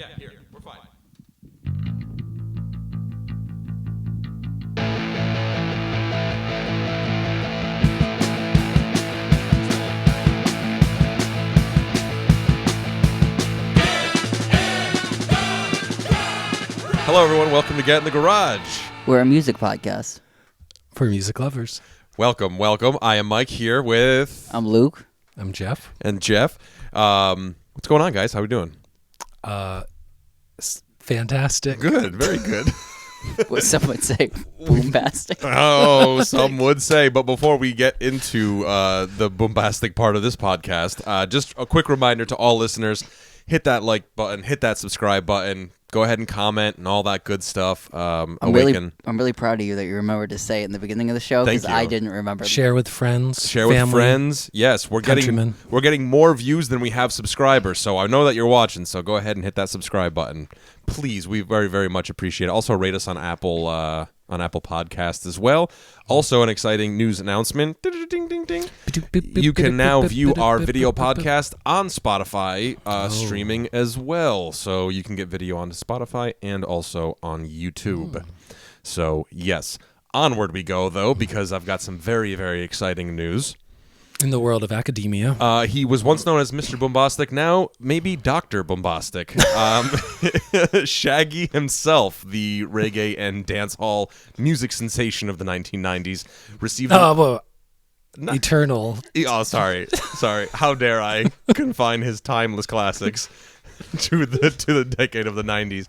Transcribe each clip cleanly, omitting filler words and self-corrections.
Yeah, here. We're fine. Hello, everyone. Welcome to Get in the Garage. We're a music podcast. For music lovers. Welcome, welcome. I am Mike here with... I'm Luke. I'm Jeff. And Jeff. What's going on, guys? How we doing? Fantastic. Good. Very good. What some would say, boombastic. Oh, some would say. But before we get into the bombastic part of this podcast, just a quick reminder to all listeners, hit that like button, hit that subscribe button, go ahead and comment and all that good stuff. I'm really proud of you that you remembered to say it in the beginning of the show because I didn't remember. Share with friends. Share family, with friends. Yes, we're getting more views than we have subscribers. So I know that you're watching. So go ahead and hit that subscribe button, please. We very, very much appreciate it. Also rate us on Apple Podcasts as well. Also, an exciting news announcement. Ding, ding, ding, ding. You can now view our video podcast on Spotify streaming as well. So you can get video on Spotify and also on YouTube. So, yes. Onward we go, though, because I've got some very, very exciting news. In the world of academia. He was once known as Mr. Bombastic, now maybe Dr. Bombastic. Shaggy himself, the reggae and dancehall music sensation of the 1990s, received... Eternal. Oh, sorry. How dare I confine his timeless classics to the decade of the 90s.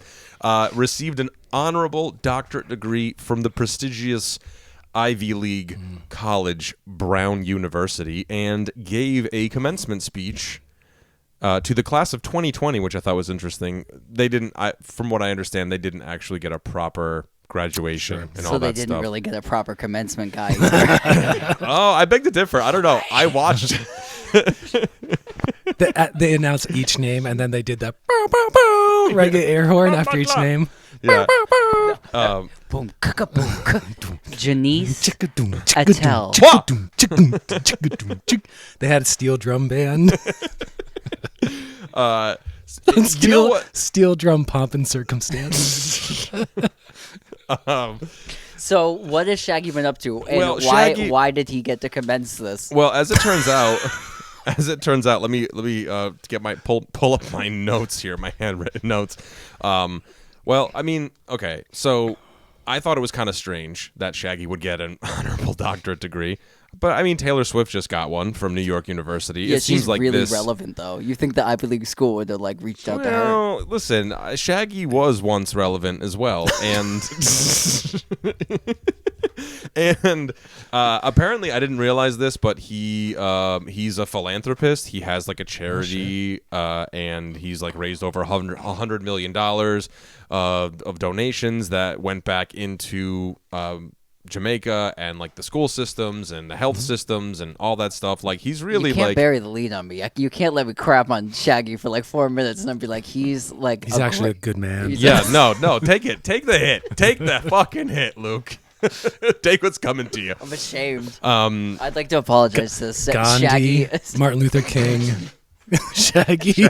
Received an honorable doctorate degree from the prestigious Ivy League college, Brown University, and gave a commencement speech to the class of 2020, which I thought was interesting. They didn't, from what I understand, they didn't actually get a proper graduation and all that stuff. So they didn't really get a proper commencement guy. Oh, I beg to differ. I don't know. I watched. They announced each name, and then they did that reggae air horn after each name. Yeah. Boom, boom. Janice Attell. They had a steel drum band. Steel drum pomp and circumstance. So what has Shaggy been up to, and why did he get to commence this? Well, as it turns out, let me get my pull up my notes here, my handwritten notes. Well, I mean, okay, so I thought it was kind of strange that Shaggy would get an honorable doctorate degree. But, I mean, Taylor Swift just got one from New York University. Yeah, it seems she's like really relevant, though. You think the Ivy League school would have, reached out to her? Listen, Shaggy was once relevant as well. And and apparently, I didn't realize this, but he's a philanthropist. He has, a charity, and he's, raised over $100 million of donations that went back into... Jamaica and the school systems and the health systems and all that stuff. He's really you can't bury the lead on me. You can't let me crap on Shaggy for 4 minutes and then be he's actually a good man. Yeah, no, take it. Take the hit. Take that fucking hit, Luke. Take what's coming to you. I'm ashamed. I'd like to apologize to Gandhi, Shaggy, Martin Luther King, Shaggy.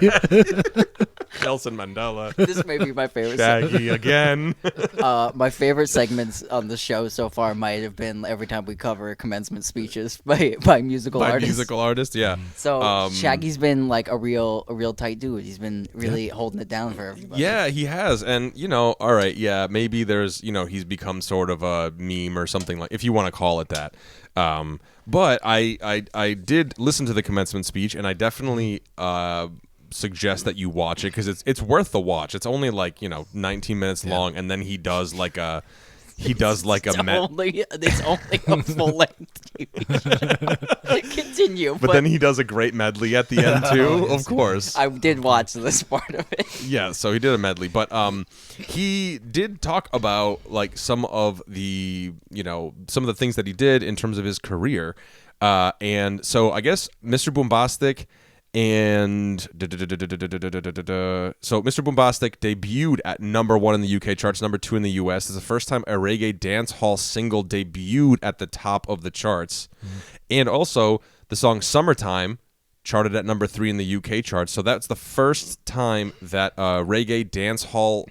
Nelson Mandela. This may be my favorite. Shaggy again. My favorite segments on the show so far might have been every time we cover commencement speeches by musical artists. Musical artists, yeah. So Shaggy's been a real tight dude. He's been really holding it down for everybody. Yeah, he has. And all right, yeah, maybe there's he's become sort of a meme or something, if you want to call it that. But I did listen to the commencement speech, and I definitely suggest that you watch it because it's worth the watch. It's only 19 minutes long, and then he does it's only a full length TV. Continue. But then he does a great medley at the end too. Of course, I did watch this part of it. Yeah, so he did a medley, but he did talk about some of the things that he did in terms of his career, and so I guess Mr. Bombastic. And so Mr. Bombastic debuted at number 1 in the UK charts, number 2 in the US. It's the first time a reggae dance hall single debuted at the top of the charts. And also, the song Summertime charted at number 3 in the UK charts. So that's the first time that a reggae dancehall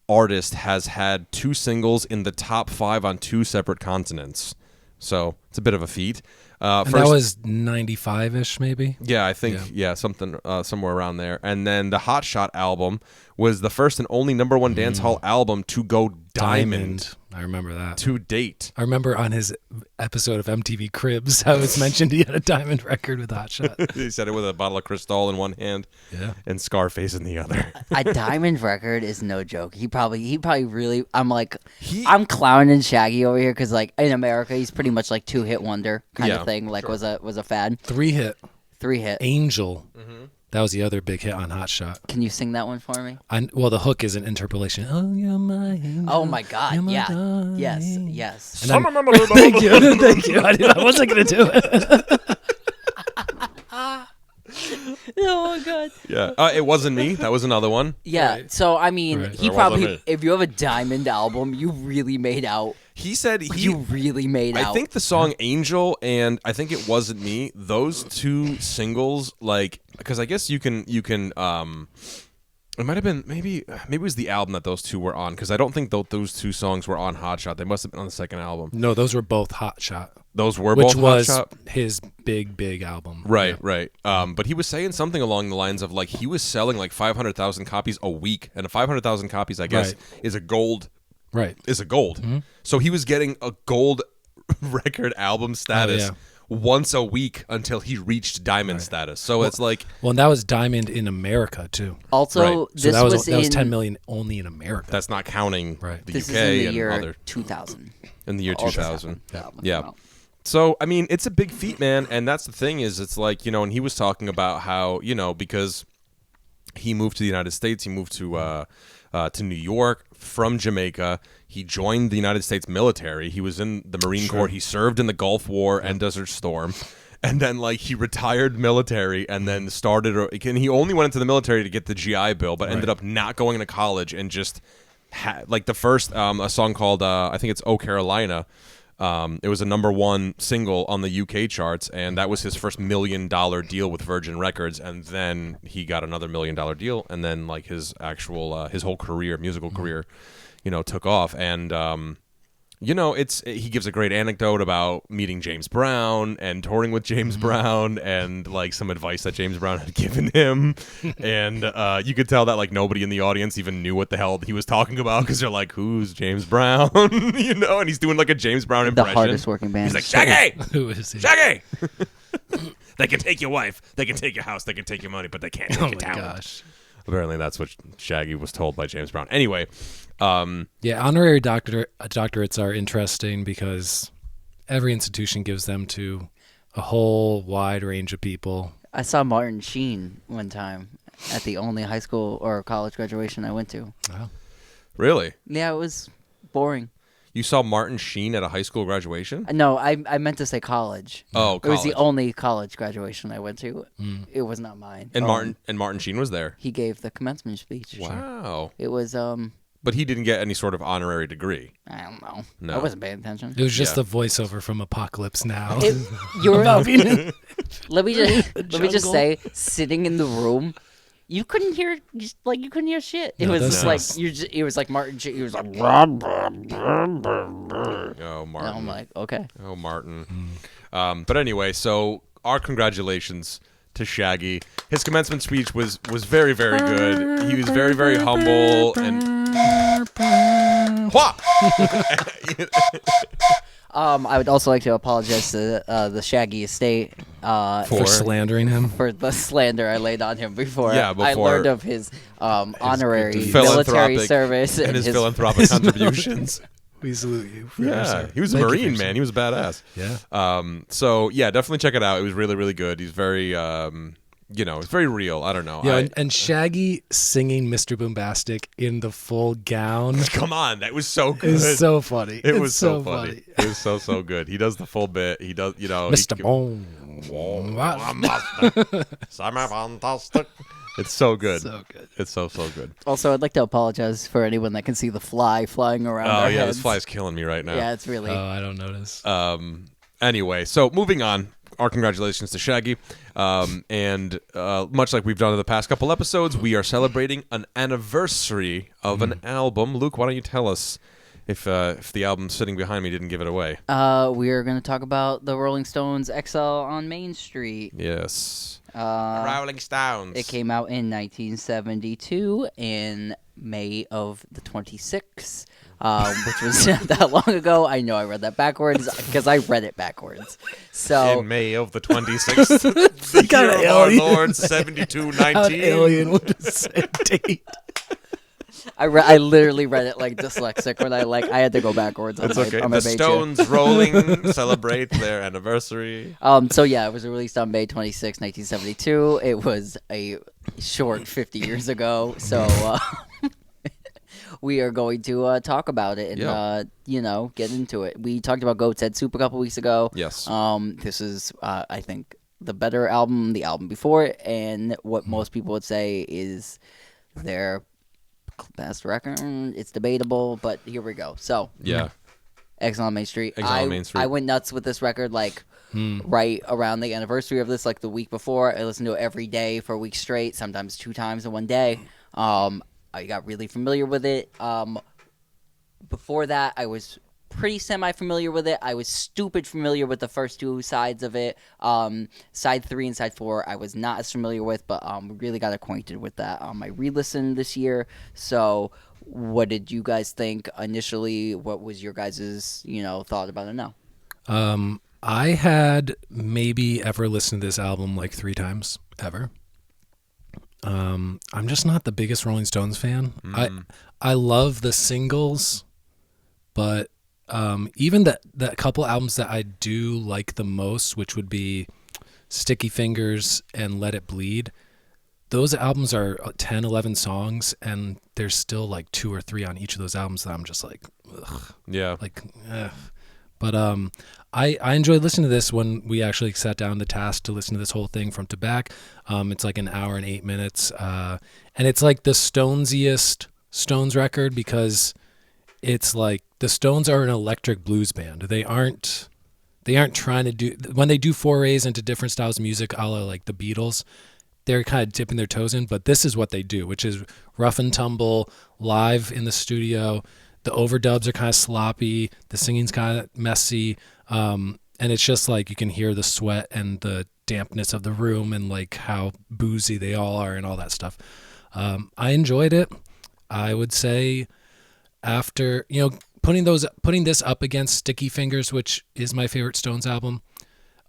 artist has had 2 singles in the top 5 on 2 separate continents. So it's a bit of a feat. And that was 95-ish, maybe? Yeah, I think, something somewhere around there. And then the Hot Shot album was the first and only number 1 dancehall album to go diamond. I remember that. To date. I remember on his episode of MTV Cribs how it's mentioned he had a diamond record with Hot Shot. He said it with a bottle of Cristal in one hand and Scarface in the other. A diamond record is no joke. He probably really. I'm clowning Shaggy over here because like in America he's pretty much like 2-hit wonder kind of thing. Like was a fad. 3-hit. 3-hit. Angel. That was the other big hit on Hot Shot. Can you sing that one for me? Well, the hook is an interpolation. Oh, you're my angel. Oh my God! You're my Yeah. darling. Yes. And then, thank you. I wasn't gonna do it. Oh my God. Yeah. It wasn't me. That was another one. Yeah. Right. So I mean, Right. he Or probably, wasn't it? if you have a diamond album, you really made out. He said You really made out. I think the song Angel and I think It Wasn't Me, those 2 singles, like, because I guess you can it might have been maybe it was the album that those 2 were on, because I don't think those 2 songs were on Hot Shot. They must have been on the second album. No, those were both Hot Shot. Those were Which both was Hot Shot? his big album. Right, Yeah. right. But he was saying something along the lines of like he was selling like 500,000 copies a week, and 500,000 copies, I guess, is a gold. Right. Is a gold. So he was getting a gold record album status once a week until he reached diamond status. So it's like, Well, and that was diamond in America too. Also, Right. So this that was in 10 million only in America. that's not counting Right. the this UK is in the and year other 2000. in the year All this 2000. happened. Yeah. So, I mean, it's a big feat, man. And that's the thing is it's like, and he was talking about how, because he moved to the United States, he moved to New York from Jamaica. He joined the United States military. He was in the Marine Corps. He served in the Gulf War and Desert Storm. And then, like, he retired military and then started, and he only went into the military to get the GI Bill, but ended up not going to college and just had, like, the first, a song called, I think it's Oh Carolina. It was a number 1 single on the UK charts, and that was his first $1 million deal with Virgin Records. And then he got another $1 million deal, and then like his actual his whole career, musical career, took off. And he gives a great anecdote about meeting James Brown and touring with James Brown, and like some advice that James Brown had given him. And you could tell that like nobody in the audience even knew what the hell he was talking about, because they're like, who's James Brown? And he's doing like a James Brown impression. The hardest working band. He's like, Shaggy! Who is he? Shaggy! They can take your wife, they can take your house, they can take your money, but they can't take Oh your my talent. gosh. Apparently that's what Shaggy was told by James Brown. Anyway, Yeah, honorary doctorates are interesting because every institution gives them to a whole wide range of people. I saw Martin Sheen one time at the only high school or college graduation I went to. Wow. really? Yeah, it was boring. You saw Martin Sheen at a high school graduation? No, I meant to say college. Oh, It was the college. only college graduation I went to. It was not mine. And Martin Sheen was there. He gave the commencement speech. Wow. It was But he didn't get any sort of honorary degree. I don't know. No. I wasn't paying attention. It was just Yeah. the voiceover from Apocalypse Now. You're About being let me just jungle. say, sitting in the room, you couldn't hear you couldn't hear shit. It No, was that's like nice. it was like Martin. He was like, Oh, and Martin. I'm like, okay. Oh, Martin. But anyway, so our congratulations to Shaggy. His commencement speech was very, very good. He was very, very humble and. Wha! I would also like to apologize to the Shaggy estate for slandering him. for the slander I laid on him before. Yeah, I before learned of his honorary military philanthropic service and his philanthropic contributions. We salute you. For Yeah, he was a Thank you Marine, for man. He was badass. Yeah. So yeah, definitely check it out. It was really, really good. He's very, it's very real. I don't know. Yeah, and Shaggy singing Mr. Boombastic in the full gown Come on, that was so good. is so funny. It was so funny. It was so good. He does the full bit. He does, Mr. Boom. Fantastic. It's so good. So good. It's so good. Also, I'd like to apologize for anyone that can see the fly flying around. Oh our yeah, heads. this fly's killing me right now. Yeah, it's really. Oh, I don't notice. Anyway, so moving on. our congratulations to Shaggy. And much like we've done in the past couple episodes, we are celebrating an anniversary of an album. Luke, why don't you tell us if the album sitting behind me didn't give it away? We are going to talk about the Rolling Stones' Exile on Main Street. Yes. Rolling Stones. It came out in 1972 in May of the 26th, which was not that long ago. I know I read that backwards because I read it backwards. So in May of the 26th, the year of our Lord 7219. Alien would have said date. I literally read it like dyslexic when I had to go backwards. That's okay. The Stones rolling celebrate their anniversary. So yeah, it was released on May 26, 1972. It was a short 50 years ago. So we are going to talk about it and get into it. We talked about Goat's Head Soup a couple weeks ago. Yes. This is I think the better album, the album before it, and what most people would say is their best record. It's debatable, but here we go. So Exile on Main Street. I went nuts with this record right around the anniversary of this, like the week before. I listened to it every day for a week straight, sometimes 2 times in one day. I got really familiar with it. Before that, I was pretty semi-familiar with it. I was stupid familiar with the first 2 sides of it. Side 3 and side 4 I was not as familiar with, but really got acquainted with that. I re-listened this year. So what did you guys think initially? What was your guys' thought about it now? I had maybe ever listened to this album like 3 times ever. I'm just not the biggest Rolling Stones fan. I love the singles, but even the couple albums that I do like the most, which would be Sticky Fingers and Let It Bleed, those albums are 10, 11 songs, and there's still like 2 or 3 on each of those albums that I'm just like, ugh. Yeah. Like, ugh. But I enjoyed listening to this when we actually sat down the task to listen to this whole thing front to back. It's like an hour and 8 minutes. And it's like the Stonesiest Stones record because it's like the Stones are an electric blues band. They aren't trying to do, when they do forays into different styles of music, a la like the Beatles, they're kind of dipping their toes in, but this is what they do, which is rough and tumble, live in the studio. The overdubs are kind of sloppy. The singing's kind of messy. And it's just like you can hear the sweat and the dampness of the room and like how boozy they all are and all that stuff. I enjoyed it. I would say after, putting this up against Sticky Fingers, which is my favorite Stones album,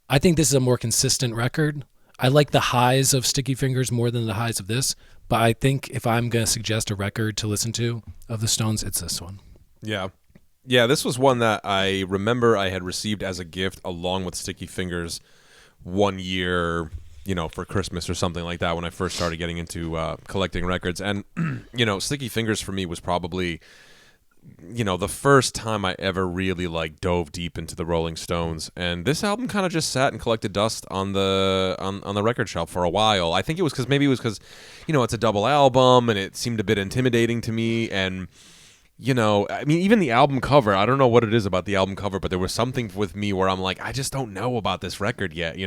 I think this is a more consistent record. I like the highs of Sticky Fingers more than the highs of this, but I think if I'm going to suggest a record to listen to of the Stones, it's this one. Yeah. Yeah, this was one that I remember I had received as a gift along with Sticky Fingers one year, for Christmas or something like that when I first started getting into collecting records. And, Sticky Fingers for me was probably, the first time I ever really dove deep into the Rolling Stones. And this album kind of just sat and collected dust on the record shelf for a while. I think it was because it's a double album and it seemed a bit intimidating to me. And even the album cover, I don't know what it is about the album cover, but there was something with me where I'm like, I just don't know about this record yet,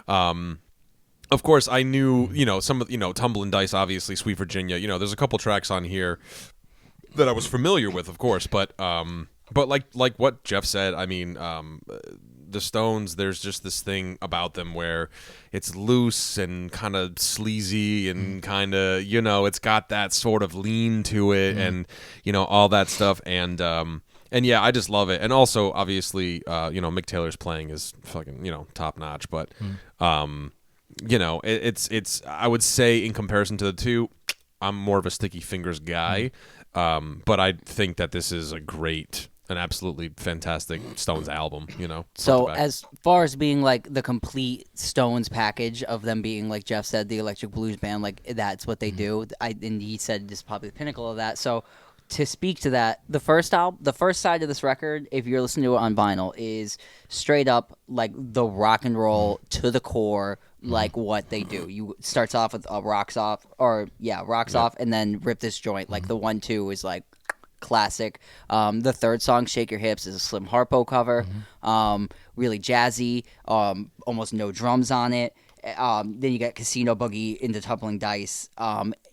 Of course, I knew, some of, Tumble and Dice, obviously, Sweet Virginia, there's a couple tracks on here that I was familiar with, of course, but like what Jeff said, I mean, the Stones, there's just this thing about them where it's loose and kind of sleazy and kind of, it's got that sort of lean to it and, all that stuff. And yeah, I just love it. And also, obviously, Mick Taylor's playing is fucking, top notch. But, it's, I would say in comparison to the two, I'm more of a Sticky Fingers guy. But I think that this is an absolutely fantastic Stones album, So as far as being like the complete Stones package of them being, like Jeff said, the electric blues band, like that's what they do. And he said this is probably the pinnacle of that. So to speak to that, the first side of this record, if you're listening to it on vinyl, is straight up like the rock and roll to the core, like what they do. You starts off with rocks off, and then Rip This Joint. Like the 1-2 is like classic. The third song, Shake Your Hips, is a Slim Harpo cover. Really jazzy, almost no drums on it. Then you got Casino Boogie into Tumbling Dice,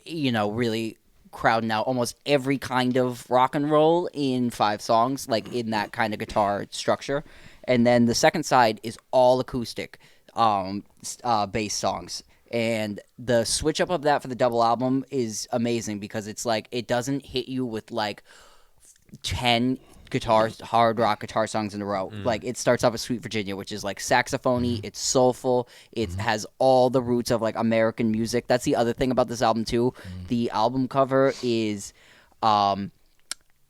really crowding out almost every kind of rock and roll in 5 songs, like in that kind of guitar structure. And then the second side is all acoustic bass songs. And the switch up of that for the double album is amazing because it's like it doesn't hit you with like 10 hard rock guitar songs in a row. Like it starts off with Sweet Virginia, which is like saxophony, it's soulful, it has all the roots of like American music. That's the other thing about this album too. The album cover is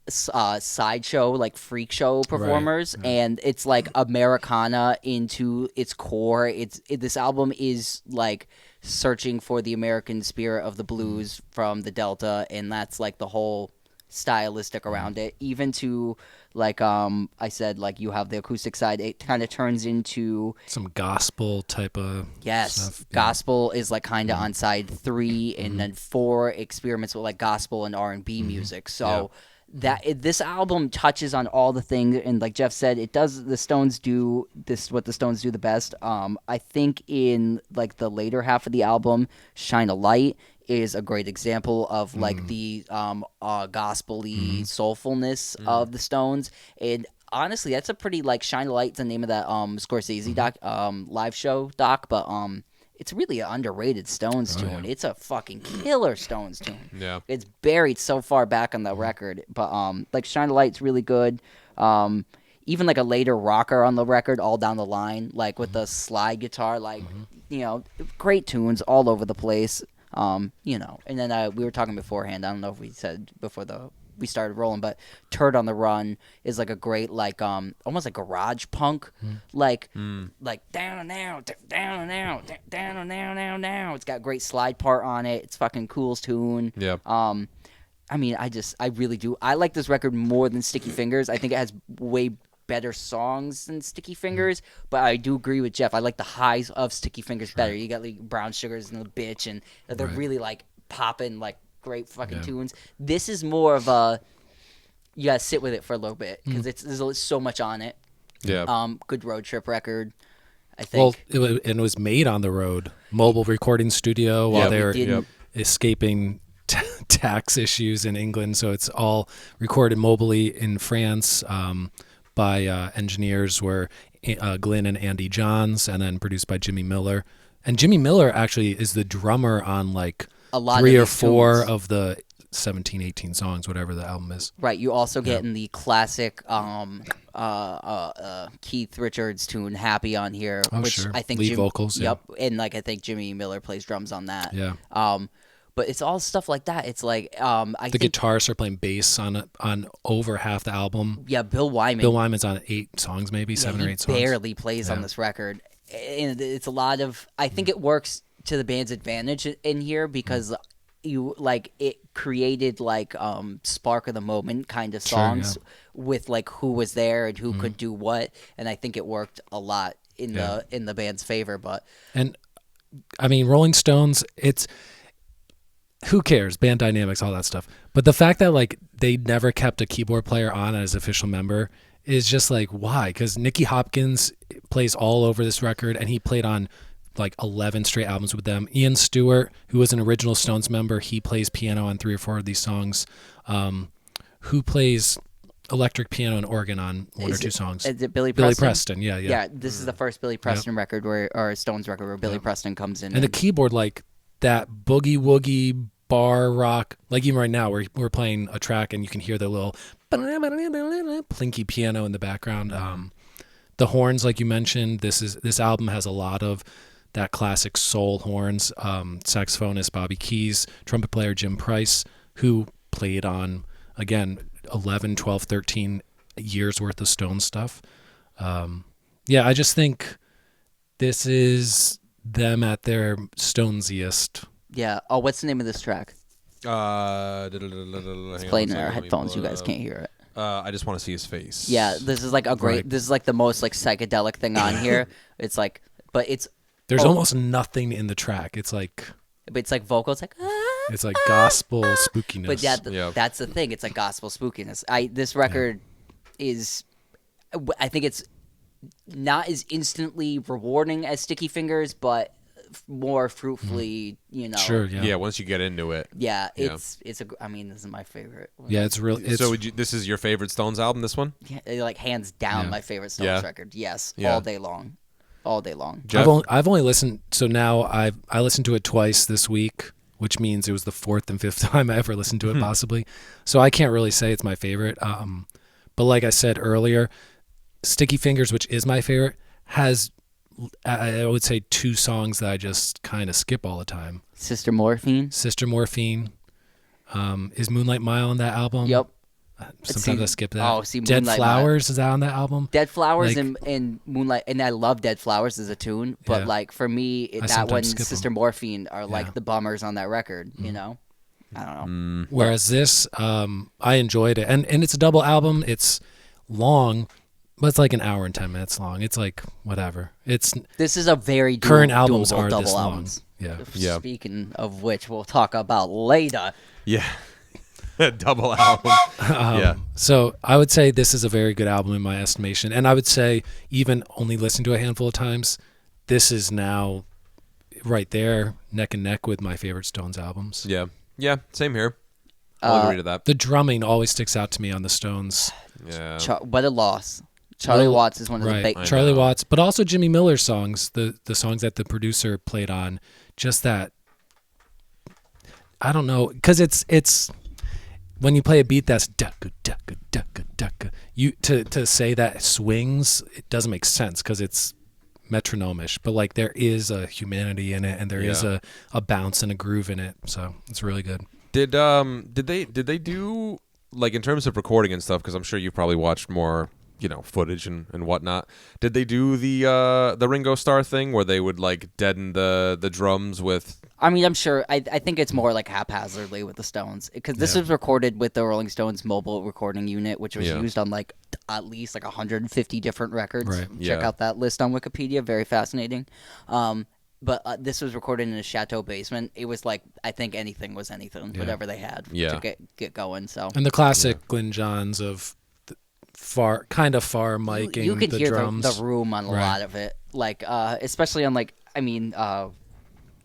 sideshow, like freak show performers, and it's like Americana into its core. This album is like searching for the American spirit of the blues from the Delta, and that's like the whole stylistic around it. Even to like I said, like you have the acoustic side, it kind of turns into some gospel type of stuff. Gospel is like kind of on side 3, and then 4 experiments with like gospel and R&B music. So this album touches on all the things, and like Jeff said, it does. The Stones do this what the Stones do the best. I think in like the later half of the album, Shine a Light is a great example of like the gospel-y soulfulness of the Stones. And honestly, that's a pretty like Shine a Light's the name of that Scorsese doc live show doc, but it's really an underrated Stones tune. It's a fucking killer Stones tune. Yeah. It's buried so far back on the record. But like Shine a Light's really good. Even like a later rocker on the record, All Down the Line, like with the slide guitar, like great tunes all over the place. And then we were talking beforehand. I don't know if we said before we started rolling, but Turd on the Run is like a great like almost like garage punk, like down and now, down and now, down and now. It's got a great slide part on it. It's fucking cool's tune. Yeah. I mean, I really do. I like this record more than Sticky Fingers. I think it has way better songs than Sticky Fingers, but I do agree with Jeff. I like the highs of Sticky Fingers better. You got like Brown Sugars and the Bitch, and they're really like popping, like great fucking tunes. This is more of a you gotta sit with it for a little bit because there's so much on it. Yeah. Good road trip record, I think. Well, it was made on the road, mobile recording studio while they were escaping tax issues in England. So it's all recorded mobily in France. By engineers were Glenn and Andy Johns, and then produced by Jimmy Miller. And Jimmy Miller actually is the drummer on like a lot 3 of or 4 tunes. of the 17, 18 songs, whatever the album is. Right. You also get in the classic Keith Richards tune "Happy" on here, which I think lead vocals. Yep, and like I think Jimmy Miller plays drums on that. Yeah. But it's all stuff like that. It's like I think guitarists are playing bass on over half the album. Yeah, Bill Wyman. Bill Wyman's on 8 songs, maybe 7 or 8 songs. Barely plays on this record, and it's a lot of. I think it works to the band's advantage in here because you like it created like spark of the moment kind of songs with like who was there and who could do what, and I think it worked a lot in the band's favor. But and I mean, Rolling Stones, it's. Who cares? Band dynamics, all that stuff. But the fact that like they never kept a keyboard player on as official member is just like, why? Because Nicky Hopkins plays all over this record, and he played on like 11 straight albums with them. Ian Stewart, who was an original Stones member, he plays piano on 3 or 4 of these songs. Who plays electric piano and organ on 1 or 2 songs? Is it Billy Billy Preston? Preston, yeah. Yeah, this is the first Billy Preston record or Stones record where Billy Preston comes in. And the keyboard, like that boogie woogie bar rock, like even right now we're playing a track and you can hear the little plinky piano in the background. The horns, like you mentioned, this album has a lot of that classic soul horns. Saxophonist Bobby Keys, trumpet player Jim Price, who played on again 11, 12, 13 years worth of Stone stuff. I just think this is them at their Stonesiest. Yeah. Oh, what's the name of this track? It's playing in our headphones. You guys can't hear it. I just want to see his face. Yeah, this is like a great. This is like the most like psychedelic thing on here. It's like, but it's there's almost nothing in the track. It's like vocal. It's like It's like gospel spookiness. But that's the thing. It's like gospel spookiness. This record is, I think it's not as instantly rewarding as Sticky Fingers, but more fruitfully, Sure, yeah. Yeah, once you get into it. Yeah, it's I mean, this is my favorite one. Yeah, it's really. So this is your favorite Stones album, this one? Yeah, like hands down my favorite Stones record. Yes, all day long. All day long. Jeff? I've only listened, so now I listened to it twice this week, which means it was the fourth and fifth time I ever listened to it possibly. So I can't really say it's my favorite. But like I said earlier, Sticky Fingers, which is my favorite, has, I would say, 2 songs that I just kind of skip all the time. Sister Morphine. Is Moonlight Mile on that album? Yep. Sometimes I skip that. Oh, see, Dead Moonlight Flowers is that on that album? Dead Flowers and Moonlight, and I love Dead Flowers as a tune, but like for me, that one, Sister Morphine are like the bummers on that record. I don't know. Whereas this, I enjoyed it, and it's a double album. It's long, but it's like an hour and 10 minutes long. It's like whatever. This is a very current albums are double this albums. long. Yeah. Speaking of which, we'll talk about later. Yeah. Double album. Yeah. So I would say this is a very good album in my estimation. And I would say, even only listened to a handful of times, this is now right there, neck and neck with my favorite Stones albums. Yeah. Yeah, same here. I'll agree to that. The drumming always sticks out to me on the Stones. Yeah. What a loss. Charlie Watts is one of the big... Charlie Watts, but also Jimmy Miller's songs, the songs that the producer played on, just that, I don't know, because it's when you play a beat that's ducka ducka ducka ducka, to say that swings, it doesn't make sense because it's metronomish, but like there is a humanity in it, and there is a bounce and a groove in it, so it's really good. Did they do, like, in terms of recording and stuff, because I'm sure you've probably watched more footage and whatnot, did they do the Ringo Starr thing where they would like deaden the drums with... I mean, I'm sure. I think it's more like haphazardly with the Stones, because this was recorded with the Rolling Stones mobile recording unit, which was used on like at least like 150 different records. Right. Check out that list on Wikipedia. Very fascinating. But this was recorded in a chateau basement. It was like, I think anything was anything, whatever they had to get going. So, and the classic Glyn Johns of far miking. You could the hear drums. the room on a lot of it, like especially on like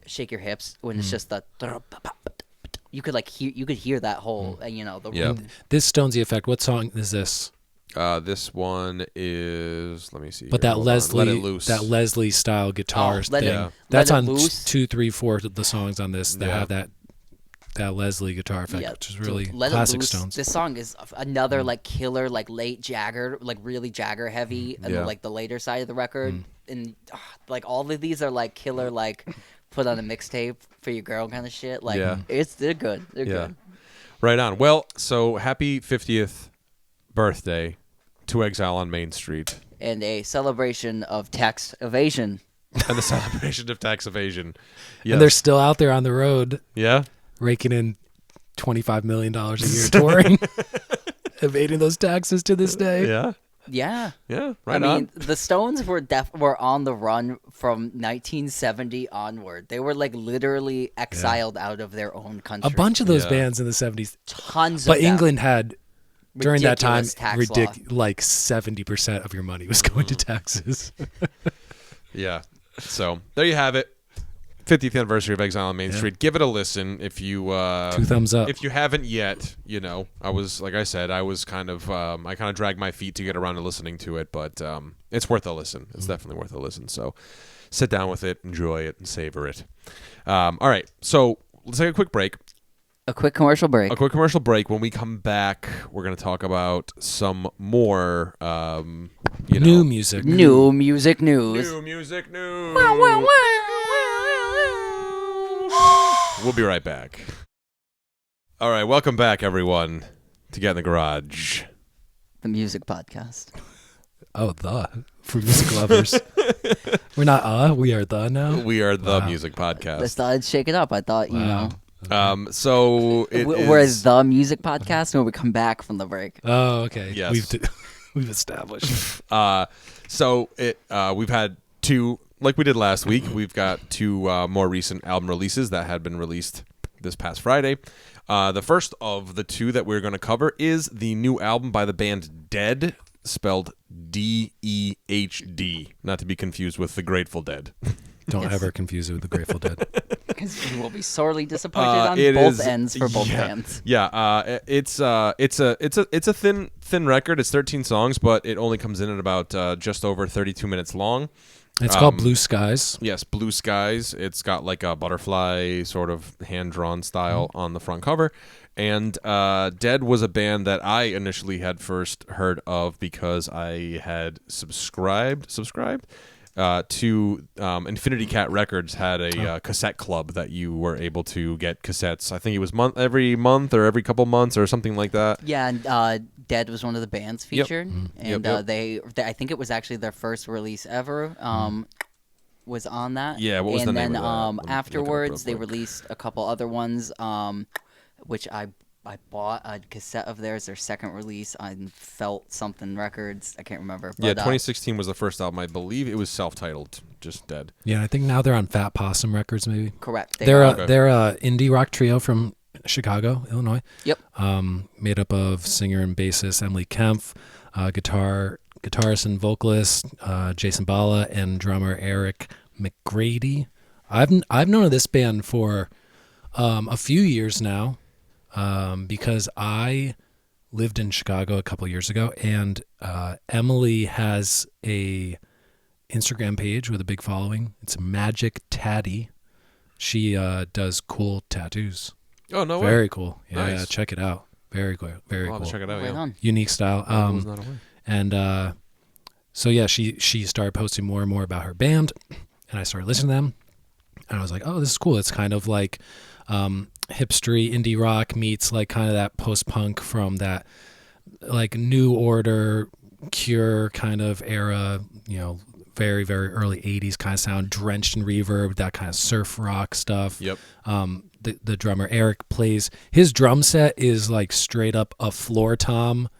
Shake Your Hips, when it's just the... You could like hear that whole the room. This Stonesy effect. What song is this? This one is, let me see. But here. that Leslie, Let It Loose. that Leslie style guitars thing. That's on 2, 3, 4 of the songs on this that have that Leslie guitar effect, which is really classic Stones. This song is another like killer, like late Jagger, like really Jagger heavy, and like the later side of the record, and like all of these are like killer, like put on a mixtape for your girl kind of shit. Like they're good. They're good. Right on. Well, so happy 50th birthday to Exile on Main Street. And a celebration of tax evasion. And the celebration of tax evasion. Yes. And they're still out there on the road. Yeah. Raking in $25 million a year touring. Evading those taxes to this day. Yeah. Yeah. Yeah. I mean, the Stones were on the run from 1970 onward. They were like literally exiled out of their own country. A bunch of those bands in the 70s. Tons but of them. England had, during that time, like 70% of your money was going to taxes. Yeah. So there you have it. 50th anniversary of Exile on Main Street. Give it a listen if you 2 thumbs up. If you haven't yet, I was, like I said, I was kind of I kind of dragged my feet to get around to listening to it, but it's worth a listen. It's definitely worth a listen. So sit down with it, enjoy it, and savor it. All right. So let's take a quick break. A quick commercial break. When we come back, we're going to talk about some more new music. New music news. New music news. We'll be right back. All right, welcome back, everyone, to Get in the Garage. The music podcast. Oh, for music lovers. We're not we are the now. We are the music podcast. Let's not shake it up. I thought, So we're the music podcast when we come back from the break. Oh, okay. Yes. We've established. So we've had 2, like we did last week. We've got 2 more recent album releases that had been released this past Friday. The first of the two that we're going to cover is the new album by the band DEHD, spelled DEHD, not to be confused with the Grateful Dead. Don't ever confuse it with the Grateful Dead. Because you will be sorely disappointed on both ends for both bands. Yeah, it's a thin record. It's 13 songs, but it only comes in at about just over 32 minutes long. It's called Blue Skies. Yes, Blue Skies. It's got like a butterfly sort of hand-drawn style on the front cover. And DEHD was a band that I initially had first heard of because I had subscribed to Infinity Cat Records had a cassette club that you were able to get cassettes. I think it was every month or every couple months or something like that. Yeah, and DEHD was one of the bands featured, and they I think it was actually their first release ever. Was on that. Yeah, what was the name of that? And then afterwards, they released a couple other ones, which I bought a cassette of theirs, their second release on Felt Something Records. I can't remember. But, 2016 was the first album. I believe it was self-titled, just DEHD. Yeah, I think now they're on Fat Possum Records, maybe. Correct. They're a indie rock trio from Chicago, Illinois. Yep. Made up of singer and bassist Emily Kempf, guitarist and vocalist Jason Bala, and drummer Eric McGrady. I've known of this band for a few years now. Because I lived in Chicago a couple years ago, and Emily has a Instagram page with a big following. It's Magic Tatty. She does cool tattoos. Oh, no way. Very cool. Yeah, Nice. yeah, check it out. Very cool. Very I'll cool. check it out. Right Yeah. on. Unique style. I was not aware. And so yeah, she started posting more and more about her band, and I started listening to them, and I was like, oh, this is cool. It's kind of like hipstery indie rock meets like kind of that post-punk from that like New Order, Cure kind of era, very, very early 80s kind of sound, drenched in reverb, that kind of surf rock stuff. Yep. The drummer Eric plays, his drum set is like straight up a floor tom,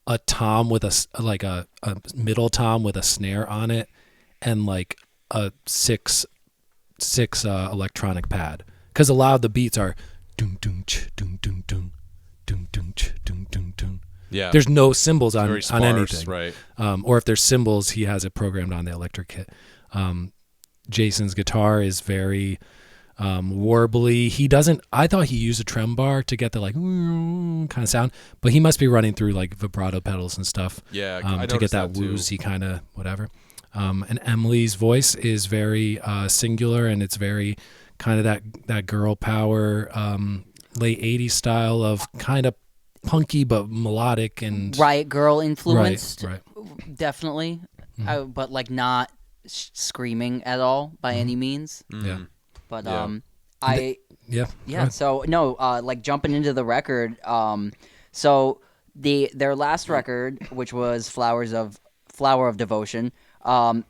a tom with a middle tom with a snare on it, and like a six electronic pad. Because a lot of the beats are doom doom ch doom doom doom doom doom ch doom doom doom. Yeah. There's no cymbals on Very sparse, anything. right? Or if there's cymbals, he has it programmed on the electric kit. Jason's guitar is very warbly. He doesn't. I thought he used a trem bar to get the like kind of sound, but he must be running through like vibrato pedals and stuff. Yeah, I to get that too. woozy kind of whatever. And Emily's voice is very singular, and it's very kind of that girl power, late 80s style of kind of punky but melodic and Riot Girl influenced. Right. Definitely. But like not screaming at all by any means. Yeah. But Yeah. yeah, so no, like jumping into the record, so their last record, which was Flower of Devotion,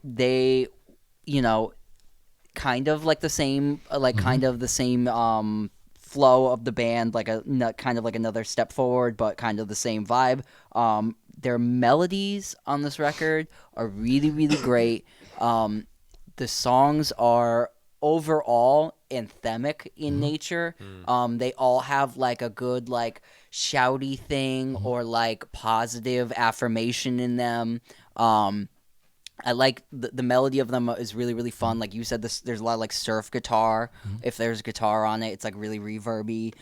they, kind of like the same, kind of the same flow of the band, like kind of like another step forward, but kind of the same vibe. Their melodies on this record are really, really great. The songs are overall anthemic in nature. They all have like a good like shouty thing or like positive affirmation in them. I like the melody of them is really, really fun. Like you said, there's a lot of like surf guitar. If there's guitar on it, it's like really reverby.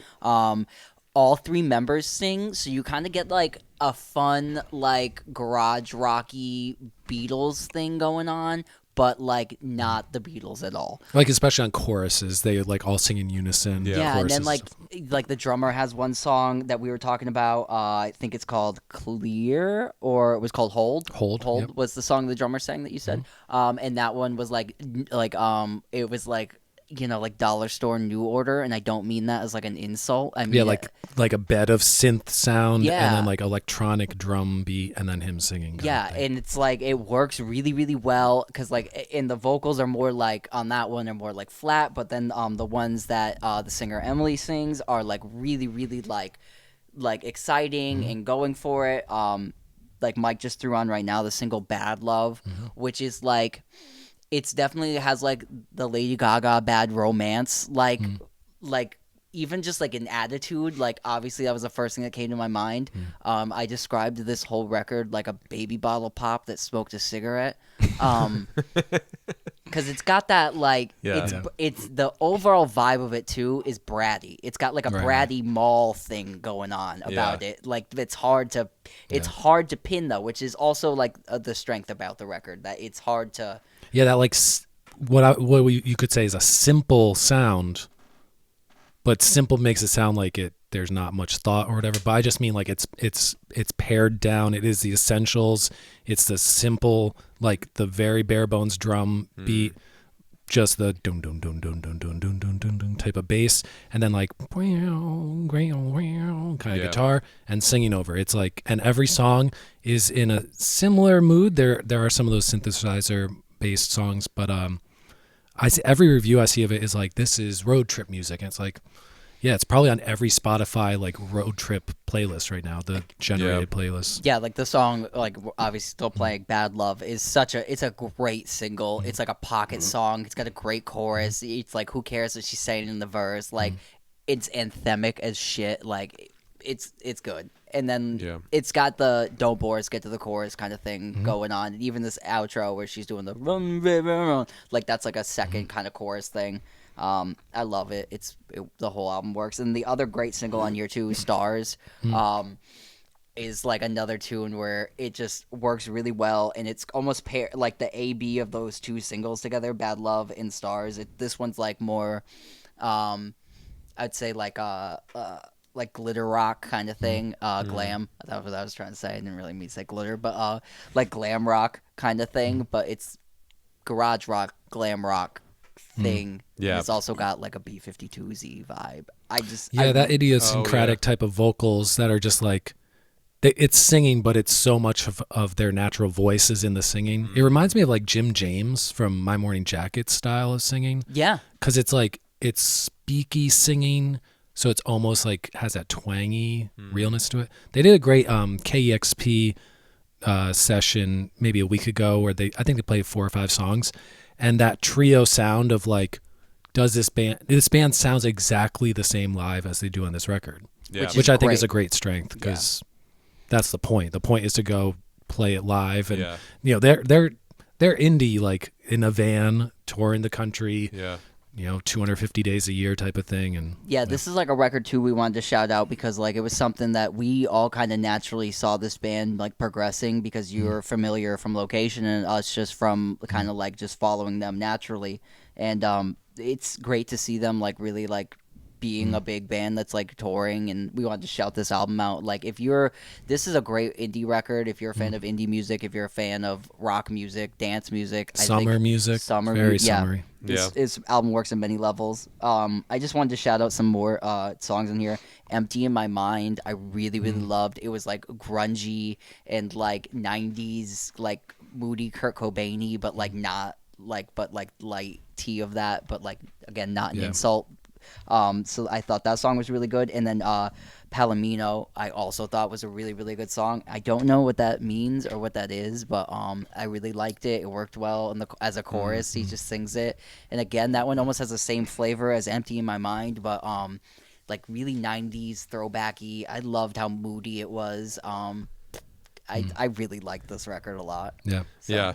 All three members sing, so you kind of get like a fun like garage rocky Beatles thing going on, but like not the Beatles at all. Like especially on choruses, they like all sing in unison. Yeah, and then choruses like the drummer has one song that we were talking about. I think it's called Clear, or it was called Hold. Hold, yep. Was the song the drummer sang that you said. And that one was like it was like like dollar store New Order, and I don't mean that as like an insult. I mean, yeah, like a bed of synth sound, Yeah. and then like electronic drum beat, and then him singing. Yeah, and it's like it works really, really well because like and the vocals are more like on that one are more like flat, but then the ones that the singer Emily sings are like really, really like exciting and going for it. Like Mike just threw on right now the single Bad Love, which is like it's definitely has like the Lady Gaga Bad Romance like even just like an attitude, like obviously that was the first thing that came to my mind. I described this whole record like a baby bottle pop that smoked a cigarette. Because it's got that like it's the overall vibe of it too is bratty. It's got like a bratty mall thing going on about it. Like it's hard to pin though, which is also like the strength about the record, that it's hard to that like what you could say is a simple sound, but simple makes it sound like there's not much thought or whatever. But I just mean like it's pared down. It is the essentials. It's the simple, like the very bare bones drum beat, just the dun dun dun dun dun dun dun dun dun dun type of bass, and then like kind of guitar and singing over. It's like, and every song is in a similar mood. There are some of those synthesizer based songs, but I see every review I see of it is like, this is road trip music, and it's like, yeah, it's probably on every Spotify like road trip playlist right now, the generated playlist. Yeah, like the song, like obviously still playing "Bad Love" is it's a great single. It's like a pocket song. It's got a great chorus. It's like, who cares what she's saying in the verse? Like it's anthemic as shit. Like it's good. And then it's got the "don't bore us, get to the chorus" kind of thing going on. And even this outro where she's doing the run, baby, run, like that's like a second kind of chorus thing. I love it. The whole album works. And the other great single on here too, "Stars," is like another tune where it just works really well, and it's almost like the A-B of those two singles together, "Bad Love" and "Stars." This one's like more, I'd say like glitter rock kind of thing, glam. That's what I was trying to say. I didn't really mean to say glitter, but like glam rock kind of thing. But it's garage rock, glam rock thing. Yeah, it's also got like a B-52Z vibe. That idiosyncratic type of vocals that are just like, it's singing, but it's so much of their natural voices in the singing. It reminds me of like Jim James from My Morning Jacket style of singing. Yeah, because it's like, it's speaky singing. So it's almost like has that twangy realness to it. They did a great KEXP session maybe a week ago where I think they played 4 or 5 songs, and that trio sound of like, this band sounds exactly the same live as they do on this record, which I think is a great strength, because that's the point. The point is to go play it live, and you know they're indie, like in a van touring the country. Yeah. 250 days a year type of thing. And this is like a record too we wanted to shout out, because like it was something that we all kind of naturally saw this band like progressing, because you're familiar from location and us just from kind of like just following them naturally. And it's great to see them like really like being a big band that's like touring, and we wanted to shout this album out. Like this is a great indie record if you're a fan of indie music, if you're a fan of rock music, dance music, summer music, very summery. This album works on many levels. I just wanted to shout out some more songs in here. "Empty in My Mind," I really loved. It was like grungy and like 90s like moody Kurt Cobain-y, but like not like, but like light tea of that, but like again not an insult. So I thought that song was really good. And then Palomino, I also thought was a really, really good song. I don't know what that means or what that is, but I really liked it. It worked well as a chorus. He just sings it. And again, that one almost has the same flavor as "Empty in My Mind," but like really 90s throwbacky. I loved how moody it was. I really liked this record a lot. Yeah.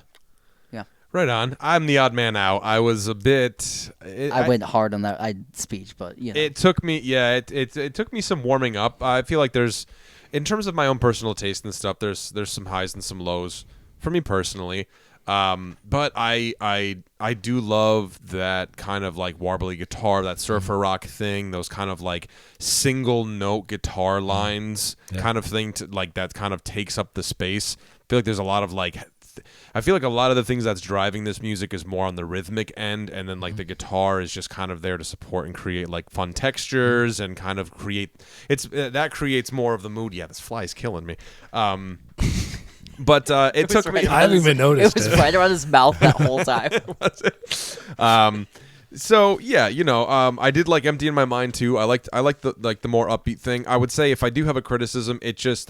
Right on. I'm the odd man out. I was a bit. I went hard on that speech, but it took me. Yeah, it took me some warming up. I feel like there's, in terms of my own personal taste and stuff, there's some highs and some lows for me personally. But I do love that kind of like warbly guitar, that surfer rock thing, those kind of like single note guitar lines kind of thing, to like that kind of takes up the space. I feel like there's a lot of like. I feel like a lot of the things that's driving this music is more on the rhythmic end, and then like the guitar is just kind of there to support and create like fun textures and kind of that creates more of the mood. Yeah, this fly is killing me. But it took me. I haven't even noticed. It was right around his mouth that whole time. Was it? So yeah, I did like "Empty in My Mind" too. I liked the more upbeat thing. I would say if I do have a criticism,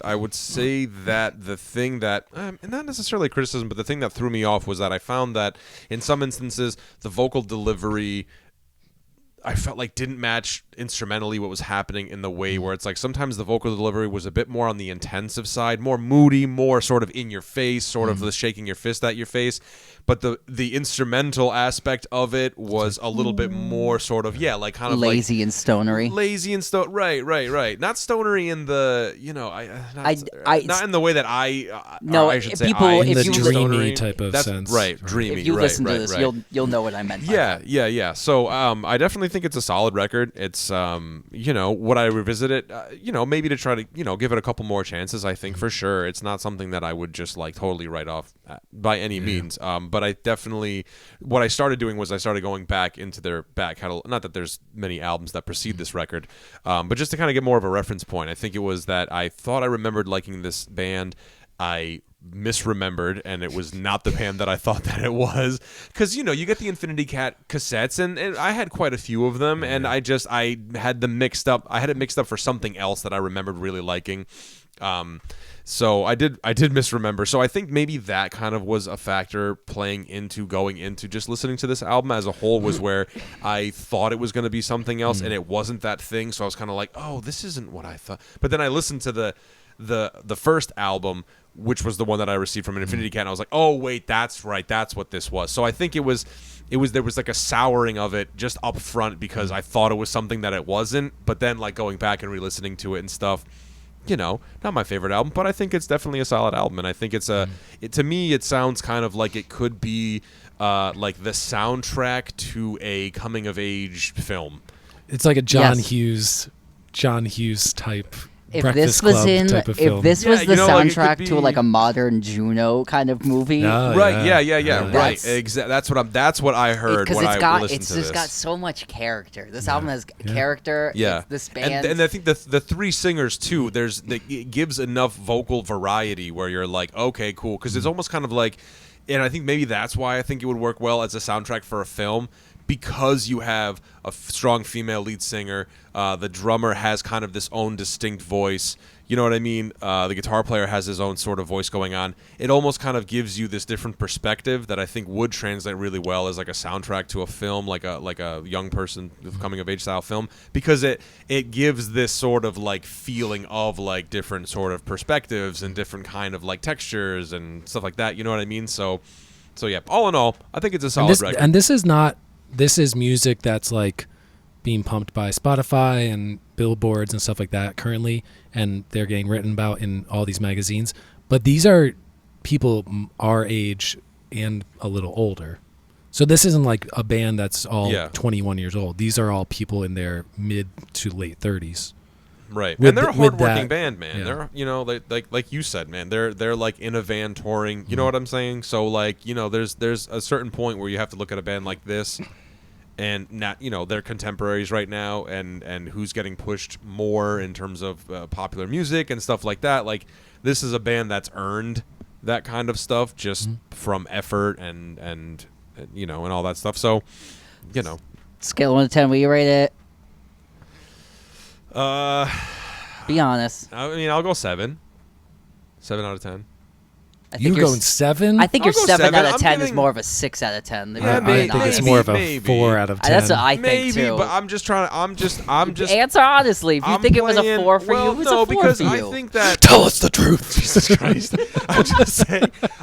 I would say that the thing that not necessarily criticism, but the thing that threw me off was that I found that in some instances the vocal delivery I felt like didn't match instrumentally what was happening in the way where it's like sometimes the vocal delivery was a bit more on the intensive side, more moody, more sort of in your face, sort of the shaking your fist at your face. But the instrumental aspect of it was a little bit more sort of, like kind of lazy and stonery. Lazy and right. Not stonery in the, not in the way that I should say people, in the you dreamy type of sense. Right, dreamy. If you listen to this, right. you'll know what I meant. Yeah. So I definitely think it's a solid record. It's would I revisit it? Maybe to try to give it a couple more chances. I think for sure it's not something that I would just like totally write off by any means. But I definitely, what I started doing was I started going back into their back catalog. Not that there's many albums that precede this record, but just to kind of get more of a reference point. I think it was that I thought I remembered liking this band. I misremembered, and it was not the band that I thought that it was. Because you get the Infinity Cat cassettes, and I had quite a few of them, and I had them mixed up. I had it mixed up for something else that I remembered really liking. So I did misremember. So I think maybe that kind of was a factor playing into going into just listening to this album as a whole, was where I thought it was going to be something else and it wasn't that thing. So I was kind of like, oh, this isn't what I thought. But then I listened to the first album, which was the one that I received from an Infinity Cat, and I was like, oh wait, that's right, that's what this was. So I think there was like a souring of it just up front because I thought it was something that it wasn't. But then like going back and re-listening to it and stuff, not my favorite album, but I think it's definitely a solid album, and I think it's to me it sounds kind of like it could be like the soundtrack to a coming of age film. It's like a John Hughes type. If Breakfast this was Club in, type of if film. this was the like, soundtrack to like a modern Juno kind of movie, right? Yeah. Right. That's what I heard when I listened to this. It's just got so much character. This album has character. Yeah. This band, and I think the three singers too. It gives enough vocal variety where you're like, okay, cool, because it's almost kind of like, and I think maybe that's why I think it would work well as a soundtrack for a film. Because you have a strong female lead singer, the drummer has kind of this own distinct voice. You know what I mean? The guitar player has his own sort of voice going on. It almost kind of gives you this different perspective that I think would translate really well as like a soundtrack to a film, like a young person coming of age style film, because it gives this sort of like feeling of like different sort of perspectives and different kind of like textures and stuff like that. You know what I mean? So yeah. All in all, I think it's a solid record. And this is music that's like being pumped by Spotify and billboards and stuff like that currently, and they're getting written about in all these magazines. But these are people our age and a little older. So this isn't like a band that's all 21 years old. These are all people in their mid to late 30s. Right, and they're a hardworking band, man. Yeah. They're like you said, man. They're like in a van touring. You know what I'm saying? So like there's a certain point where you have to look at a band like this, and not they're contemporaries right now, and who's getting pushed more in terms of popular music and stuff like that. Like this is a band that's earned that kind of stuff just from effort and all that stuff. So scale of 1 to 10, will you rate it? Be honest. I mean, I'll go 7. 7 out of 10. You going 7? I think your 7 out of 10 is getting more of a 6 out of 10. I think it's more of a 4 out of 10. That's what I think too. But I'm just answer honestly. If you think it was a 4 for you, it's a 4 because for you. I think that tell us the truth. Jesus Christ.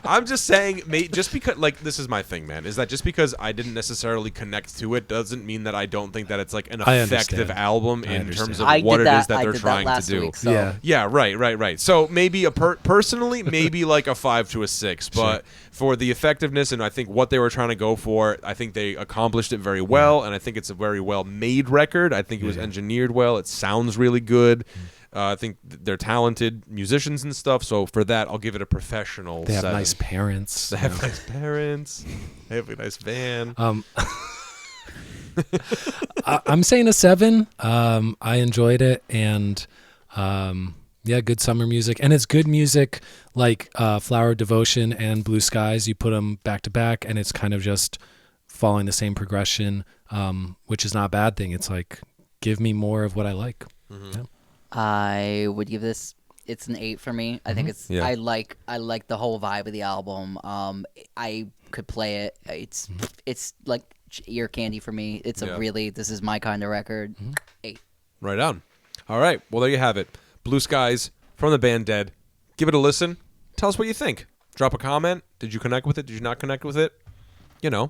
I'm just saying, just because, like, this is my thing, man, is that just because I didn't necessarily connect to it doesn't mean that I don't think that it's like an effective album in terms of what it is that they're trying to do. Week, so. Yeah, right. So maybe personally, maybe like a 5 to a 6, but for the effectiveness and I think what they were trying to go for, I think they accomplished it very well, and I think it's a very well made record. I think it was engineered well. It sounds really good. I think they're talented musicians and stuff, so for that I'll give it a professional 7. They have nice parents. They have nice parents. They have a nice van. I'm saying a 7. I enjoyed it, and good summer music, and it's good music like Flower Devotion and Blue Skies. You put them back to back, and it's kind of just following the same progression, which is not a bad thing. It's like, give me more of what I like. Yeah. I would give this. It's an 8 for me. I think it's. Yeah. I like the whole vibe of the album. I could play it. It's like ear candy for me. It's a really, this is my kind of record. 8. Right on. All right. Well, there you have it. Blue Skies from the band Dead. Give it a listen. Tell us what you think. Drop a comment. Did you connect with it? Did you not connect with it?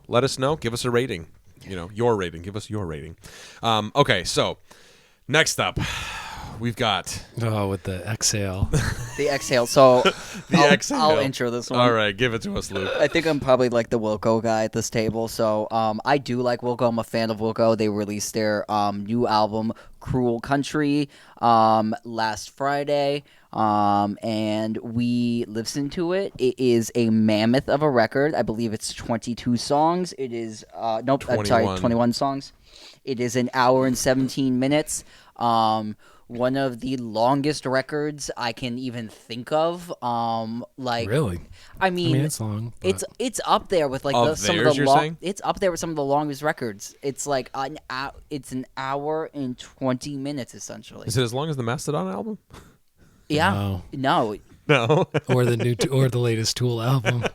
Let us know. Give us a rating. Your rating. Give us your rating. Okay, so next up, we've got... Oh, with the Exhale. The Exhale. So Exhale. I'll intro this one. All right, give it to us, Luke. I think I'm probably like the Wilco guy at this table. So I do like Wilco. I'm a fan of Wilco. They released their new album, Cruel Country, last Friday. And we listened to it. It is a mammoth of a record. I believe it's 22 songs. It is, 21 songs. It is an hour and 17 minutes. One of the longest records I can even think of. Really? I mean it's long. But... It's up there with like some of the It's up there with some of the longest records. It's like it's an hour and 20 minutes essentially. Is it as long as the Mastodon album? Yeah. No. or the latest Tool album.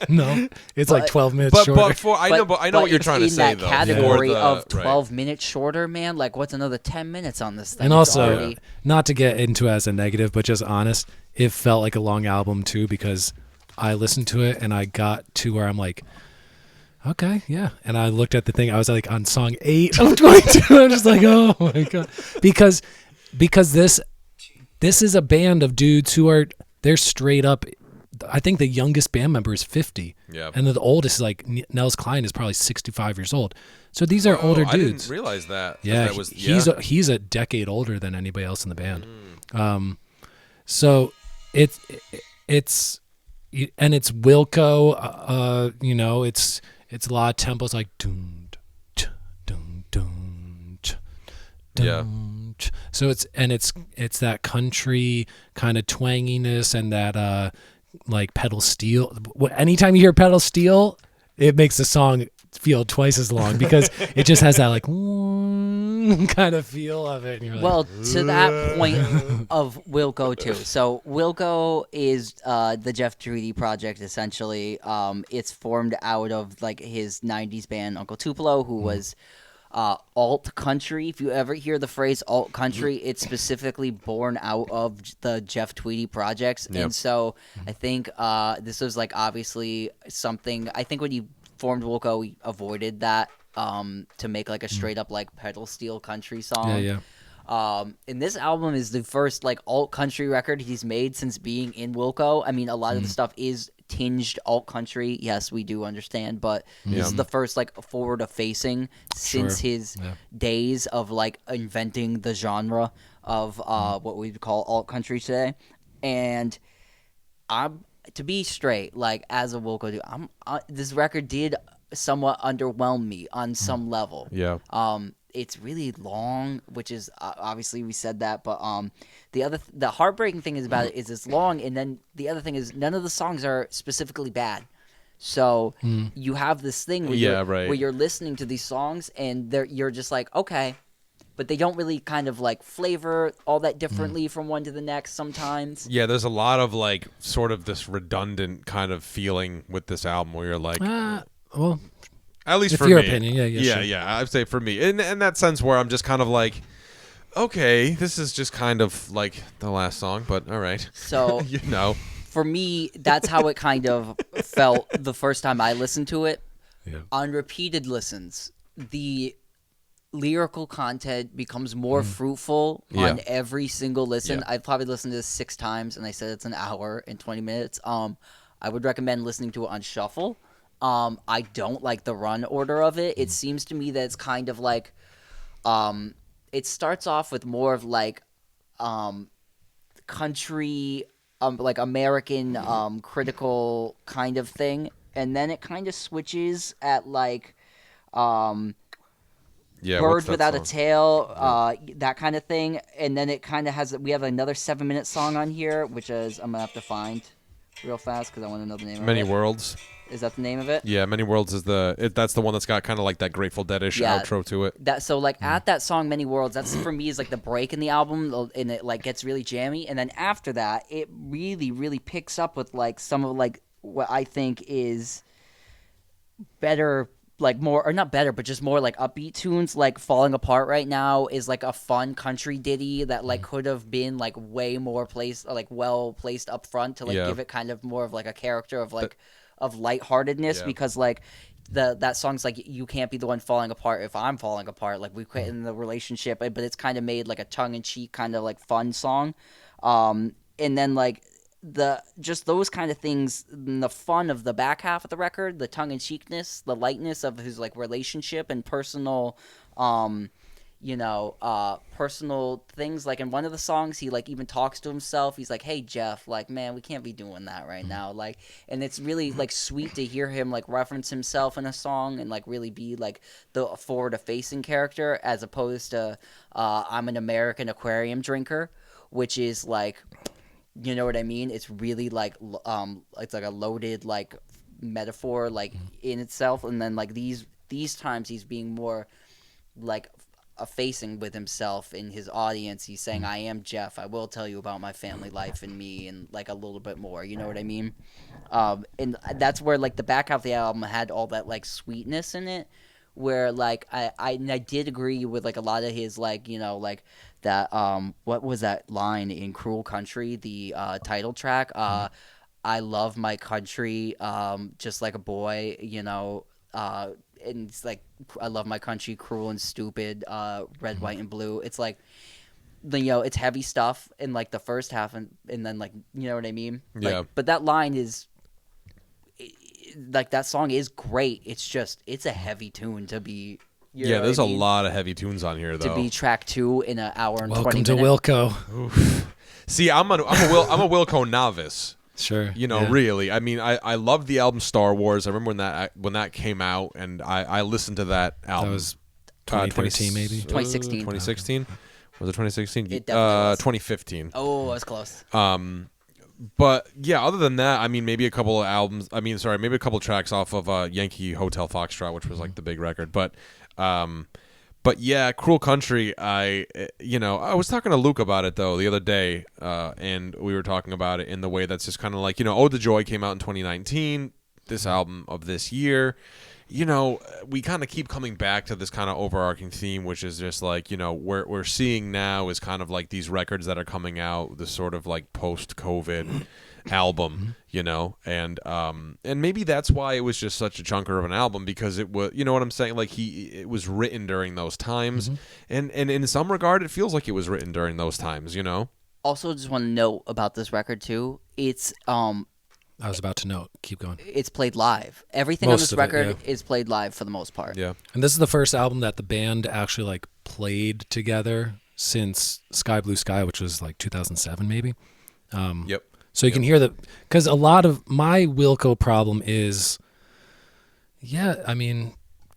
No, it's like 12 minutes shorter. I know what you're trying to say, though. In that category of 12 minutes shorter, man. Like, what's another 10 minutes on this thing? And also, not to get into as a negative, but just honest, it felt like a long album too because I listened to it and I got to where I'm like, okay, yeah. And I looked at the thing. I was like on song 8 of 22. I'm just like, oh my god, because this is a band of dudes who they're straight up. I think the youngest band member is 50. Yeah. And the oldest is like Nels Klein is probably 65 years old. So these are older dudes. I didn't realize that. Yeah. He's a decade older than anybody else in the band. So it's Wilco, it's a lot of tempos like dun dun dun dun. So it's that country kind of twanginess and that like pedal steel. Anytime you hear pedal steel, it makes the song feel twice as long because it just has that like kind of feel of it. And you're well, to that point of Wilco too. So Wilco is the Jeff Tweedy project essentially. It's formed out of like his 90s band Uncle Tupelo, who was alt country. If you ever hear the phrase alt country, it's specifically born out of the Jeff Tweedy projects. Yep. And so I think this was like obviously something. I think when he formed Wilco, he avoided that to make like a straight up like pedal steel country song. Yeah. And this album is the first like alt country record he's made since being in Wilco. I mean, a lot of the stuff is tinged alt country. Yes, we do understand, but this is the first like forward facing since his days of like inventing the genre of what we would call alt country today. And to be straight, like as a Wilco dude, this record did somewhat underwhelm me on some level. Yeah. It's really long, which is obviously we said that, but the heartbreaking thing is about it is it's long, and then the other thing is none of the songs are specifically bad. So you have this thing where you're listening to these songs and you're just like, okay, but they don't really kind of like flavor all that differently from one to the next sometimes. Yeah, there's a lot of like sort of this redundant kind of feeling with this album where you're like, well. At least for your me. Opinion, yeah, sure. I'd say for me. In that sense where I'm just kind of like, okay, this is just kind of like the last song, but all right. So, for me, that's how it kind of felt the first time I listened to it. Yeah. On repeated listens, the lyrical content becomes more fruitful on every single listen. I've probably listened to this 6 times, and I said it's an hour and 20 minutes. I would recommend listening to it on shuffle. I don't like the run order of it. It seems to me that it's kind of like, it starts off with more of like, country, like American, critical kind of thing. And then it kind of switches at like, Bird Without a Tail, that kind of thing. And then it kind of we have another 7-minute song on here, which is, I'm going to have to find real fast because I want to know the name of it. Many Worlds. Is that the name of it? Yeah, Many Worlds is that's the one that's got kind of like that Grateful Dead-ish outro to it. At that song Many Worlds, that's for me is like the break in the album, and it like gets really jammy, and then after that, it really, really picks up with like some of like what I think is better like more, or not better, but just more like upbeat tunes. Like Falling Apart right now is like a fun country ditty that like could have been like way more placed, like well placed up front to like give it kind of more of like a character of like of lightheartedness, because like that song's like, you can't be the one falling apart if I'm falling apart, like we quit in the relationship, but it's kind of made like a tongue-in-cheek kind of like fun song. And then like just those kind of things, the fun of the back half of the record, the tongue-in-cheekness, the lightness of his like relationship and personal personal things. Like in one of the songs, he like even talks to himself. He's like, "Hey Jeff, like, man, we can't be doing that right now." Like, and it's really like sweet to hear him like reference himself in a song and like really be like the forward-facing character, as opposed to "I'm an American aquarium drinker," which is like, you know what I mean? It's really like it's like a loaded like metaphor like in itself. And then like these times he's being more like facing with himself in his audience. He's saying, "I am Jeff. I will tell you about my family life and me," and like a little bit more. You know what I mean? And that's where like the back half of the album had all that like sweetness in it, where like I did agree with like a lot of his like, you know, like that what was that line in Cruel Country, the title track, "I love my country just like a boy," you know, and it's like, "I love my country, cruel and stupid, red, white, and blue." It's like, you know, it's heavy stuff in like the first half, and then like, you know what I mean? Yeah. Like, but that line is like, that song is great. It's just, it's a heavy tune to be. There's a lot of heavy tunes on here though. To be track 2 in an hour and 20 minutes. Welcome to Wilco. See, I'm a Wilco novice. Sure. You know, really. I mean, I loved the album Star Wars. I remember when that came out, and I listened to that album. That was 2013 maybe? 2016. 2016? Was it 2016? It definitely was. 2015. Oh, that's close. But yeah, other than that, I mean, maybe a couple tracks off of Yankee Hotel Foxtrot, which was like the big record. But yeah, Cruel Country, I was talking to Luke about it though the other day, and we were talking about it in the way that's just kind of like, you know, Ode to Joy came out in 2019, this album of this year. You know, we kind of keep coming back to this kind of overarching theme, which is just like, you know, we're seeing now is kind of like these records that are coming out, this sort of like post-COVID album, you know, and maybe that's why it was just such a chunker of an album, because it was, you know what I'm saying, like it was written during those times, and in some regard it feels like it was written during those times, you know. Also, just want to note about this record too, it's I was about to note. Keep going. It's played live. Everything on this record is played live for the most part. Yeah. And this is the first album that the band actually like played together since Sky Blue Sky, which was like 2007 maybe. Yep. So you can hear that, because a lot of my Wilco problem is, I mean,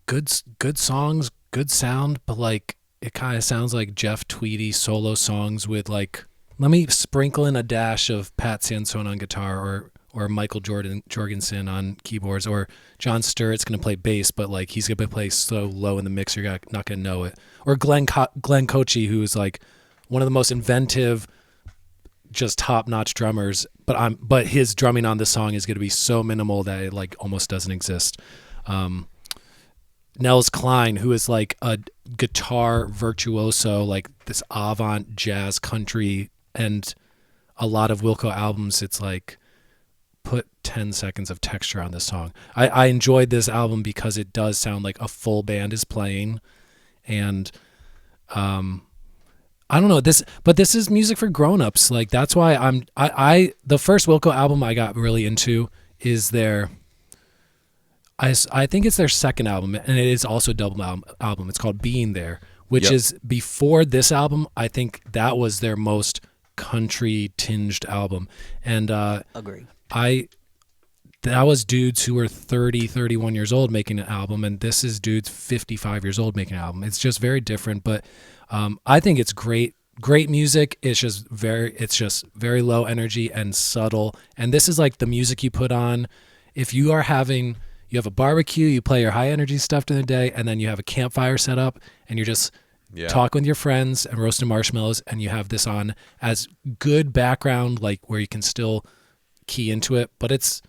good songs, good sound, but like it kind of sounds like Jeff Tweedy solo songs with like, let me sprinkle in a dash of Pat Sansone on guitar, or Michael Jorgensen on keyboards, or John Sturrett's going to play bass, but like he's going to play so low in the mix you're not going to know it. Or Glenn Cochi, who is like one of the most inventive, just top-notch drummers, but his drumming on this song is going to be so minimal that it like almost doesn't exist. Nels Cline, who is like a guitar virtuoso, like this avant jazz country, and a lot of Wilco albums, it's like, put 10 seconds of texture on this song. I enjoyed this album because it does sound like a full band is playing, and I don't know this, but this is music for grown-ups. Like that's why the first Wilco album I got really into is I think it's their second album, and it is also a double album. It's called Being There, which is before this album. I think that was their most country tinged album, and Agree. That was dudes who were 30, 31 years old making an album, and this is dudes 55 years old making an album. It's just very different, but I think it's great music. It's just very low energy and subtle, and this is like the music you put on if you have a barbecue, you play your high energy stuff during the day, and then you have a campfire set up, and you're just talking with your friends and roasting marshmallows, and you have this on as good background, like where you can still key into it, but it's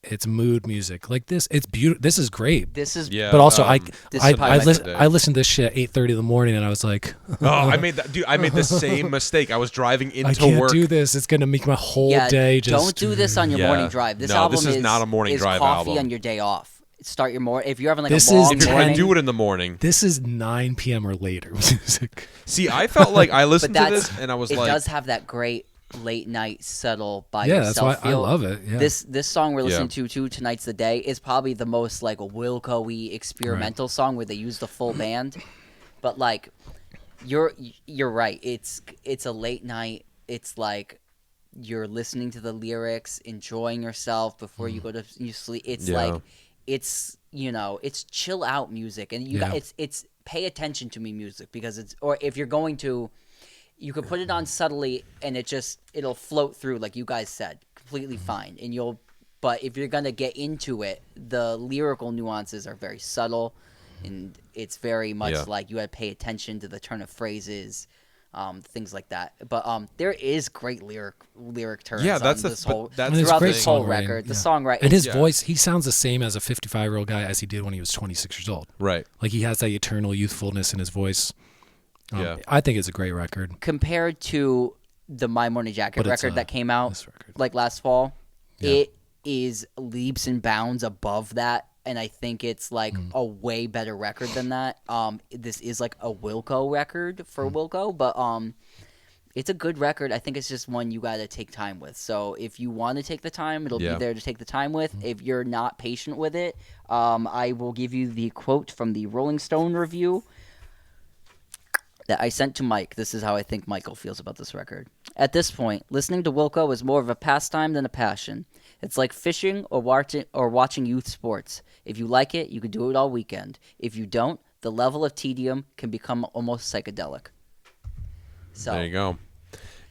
It's mood music. Like this, it's beautiful. This is great. This is Yeah, But also, this is probably my favorite. I listened to this shit at 8:30 in the morning, and I was like, I made that, dude. I made the same mistake. I was driving into I can't work. do this. It's gonna make my whole day just. Don't do this on your Yeah. morning drive. This No, album this is not a morning is drive coffee album. on your day off. Start your morning. If you're having like This a long is If you're morning, gonna do it in the morning. This is 9 p.m. or later music. See, I felt like I but listened to that's this and I was it like, does have that great late night settle by Yeah, yourself that's why I feel. love it. Yeah. This song we're listening Yeah. to Tonight's the Day is probably the most like Wilco-y experimental song where they use the full band. But like you're right. It's a late night. It's like you're listening to the lyrics, enjoying yourself before you go to you sleep. It's Yeah. like it's it's chill out music, and it's pay attention to me music, because it's, or if you're going to, you could put it on subtly and it'll float through like you guys said, completely fine, and but if you're gonna get into it, the lyrical nuances are very subtle, and it's very much like you had to pay attention to the turn of phrases, things like that. But there is great lyric turns. Yeah, that's on the- this but whole that's throughout great this whole songwriting, record. The yeah. songwriting And his Yeah. voice, he sounds the same as a 55-year-old guy as he did when he was 26 years old. right. Like he has that eternal youthfulness in his voice. Yeah. I think it's a great record. compared to the My Morning Jacket But it's, record that came out this record. like last fall, Yeah. it is leaps and bounds above that, and I think it's like a way better record than that. This is like a Wilco record for Wilco, but it's a good record. I think it's just one you got to take time with. So if you want to take the time, it'll Yeah. be there to take the time with. If you're not patient with it, I will give you the quote from the Rolling Stone review that I sent to Mike. This is how I think Michael feels about this record. At this point, listening to Wilco is more of a pastime than a passion. It's like fishing or watching youth sports. If you like it, you can do it all weekend. If you don't, the level of tedium can become almost psychedelic. So There you go.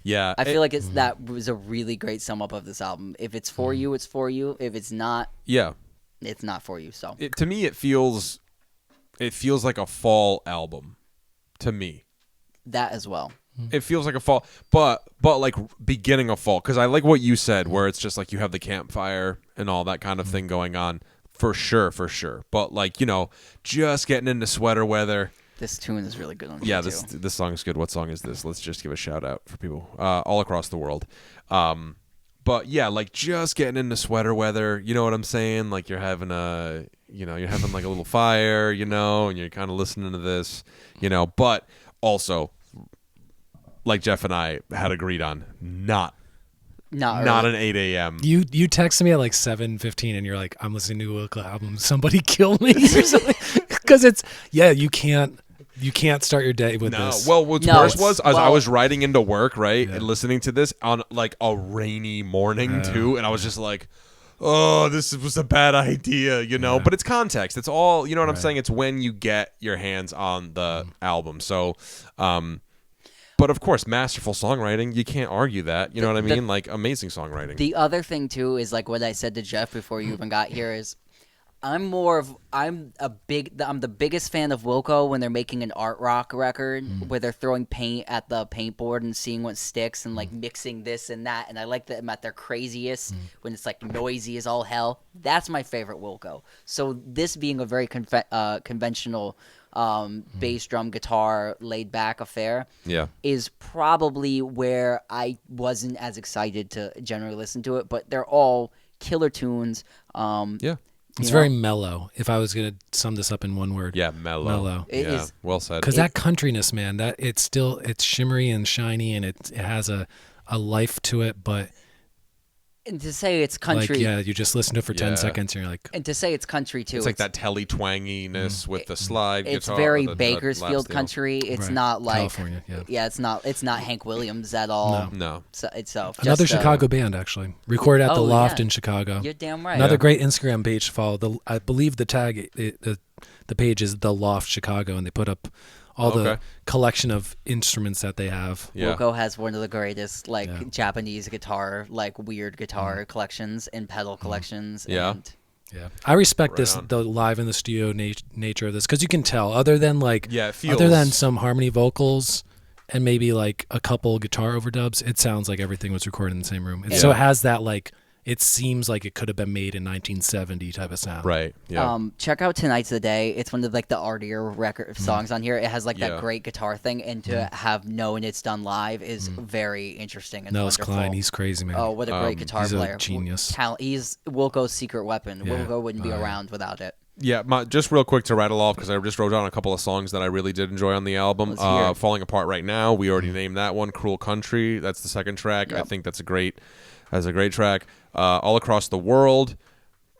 Yeah. I feel like that was a really great sum up of this album. If it's for you, it's for you. If it's not, yeah. it's not for you. So To me, it feels like a fall album. To me. that as well. It feels like a fall, but like beginning of fall, because I like what you said, where it's just like you have the campfire and all that kind of thing going on, for sure. But like, just getting into sweater weather. This tune is really good on Yeah, here, this too. this song is good. What song is this? Let's just give a shout out for people all across the world. But yeah, like just getting into sweater weather. You know what I'm saying? Like you're having you're having like a little fire, and you're kind of listening to this, But also, like Jeff and I had agreed on, not Not an 8 a.m. You texted me at like 7:15 and you're like, I'm listening to a Wilco album. Somebody kill me or something. Because you can't start your day with this. Well, what's No, worse was I well- was riding into work, right, Yeah. and listening to this on like a rainy morning too, and I was just like, "Oh, this was a bad idea," But it's context. It's all, you know what I'm saying? It's when you get your hands on the album. So, but of course, masterful songwriting. You can't argue that. You know what I mean? Like amazing songwriting. The other thing too is like what I said to Jeff before you even got here is I'm the biggest fan of Wilco when they're making an art rock record where they're throwing paint at the paintboard and seeing what sticks and like mixing this and that, and I like them at their craziest when it's like noisy as all hell. That's my favorite Wilco. So this being a very conventional bass drum guitar laid back affair is probably where I wasn't as excited to generally listen to it, but they're all killer tunes. It's very mellow. If I was going to sum this up in one word. Yeah, mellow. It yeah, is- well said. Because that countryness, man, that it's shimmery and shiny and it has a life to it, but And to say it's country, you just listen to it for 10 Yeah. seconds and you're like, and to say it's country too, it's like that telly twanginess with the slide it's guitar. very the Bakersfield lap steel. country. It's Right. not like California, yeah. it's not Hank Williams at all. No. So it's another just, Chicago band, actually. Recorded at the Oh, Loft yeah. in Chicago. You're damn right. Another great Instagram page to follow. I believe the tag, the page is The Loft Chicago, and they put up all the Okay. collection of instruments that they have. Yeah. Wilco has one of the greatest Yeah. Japanese guitar, weird guitar collections and pedal collections. Yeah. And Yeah, I respect Right this on. the live in the studio nature of this because you can tell other than Yeah, it feels. other than some harmony vocals and maybe like a couple guitar overdubs, it sounds like everything was recorded in the same room. So it has that it seems like it could have been made in 1970 type of sound. Right. Yeah. Check out Tonight's the Day. It's one of like the artier record songs on here. It has like that great guitar thing, and to have known it's done live is very interesting and Nels wonderful. Klein, he's crazy, man. Oh, what a great guitar he's player! A genius. He's Wilco's secret weapon. Yeah. Wilco wouldn't be around without it. Yeah, just real quick to rattle off, because I just wrote down a couple of songs that I really did enjoy on the album. Let's hear it. Falling Apart Right Now, we already named that one. Cruel Country, that's the second track. I think that's a great track. All Across the World,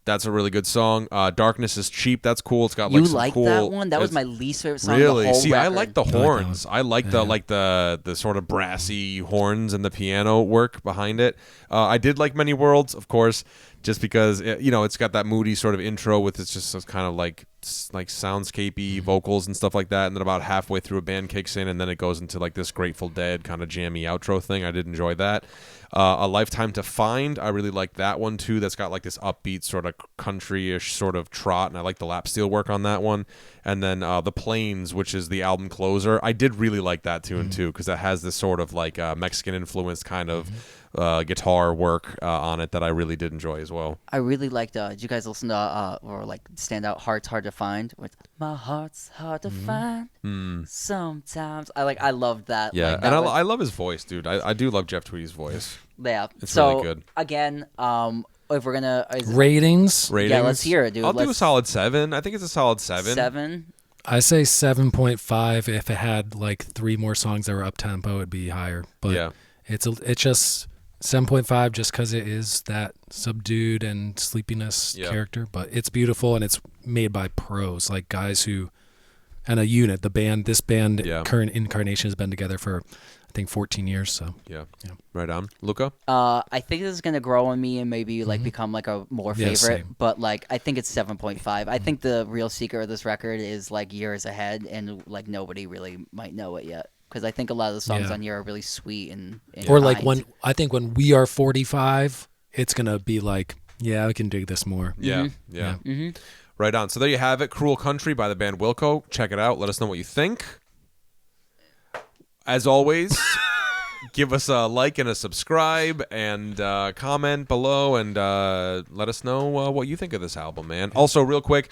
that's a really good song. Darkness is Cheap, that's cool. It's got like some like cool, that one? That was my least favorite song. Really? Of the whole See, record. I like the horns. I like the sort of brassy horns and the piano work behind it. I did like Many Worlds, of course, just because it's got that moody sort of intro with it's just kind of like soundscapey vocals and stuff like that, and then about halfway through a band kicks in, and then it goes into like this Grateful Dead kind of jammy outro thing. I did enjoy that. A Lifetime to Find, I really like that one too. That's got like this upbeat sort of country-ish sort of trot, and I like the lap steel work on that one. And then The Plains, which is the album closer, I did really like that tune too, because it has this sort of like Mexican influenced kind of guitar work on it that I really did enjoy as well. I really liked. Did you guys listen to or like stand out? Heart's Hard to Find. With My heart's hard to find. Sometimes I loved that. Yeah, like, and I love his voice, dude. I do love Jeff Tweedy's voice. Yeah, it's so really good. Again, if we're gonna ratings, yeah, let's hear it, dude. I'll do a solid 7. I think it's a solid 7. 7. I say 7.5. If it had like 3 more songs that were up tempo, it'd be higher. But yeah, it's just 7.5 just because it is that subdued and sleepiness character. But it's beautiful, and it's made by pros, like guys who, and a unit. This band, current incarnation, has been together for I think 14 years. So yeah. Right on, Luca. I think this is gonna grow on me and maybe like become like a more favorite. Same. But like I think it's 7.5. I think the real secret of this record is like years ahead, and like nobody really might know it yet. Because I think a lot of the songs on here are really sweet and or like when we are 45, it's gonna be like, yeah, I can dig this more. Yeah. Right on. So there you have it, Cruel Country by the band Wilco. Check it out. Let us know what you think. As always, give us a like and a subscribe and comment below, and let us know what you think of this album, man. Also, real quick,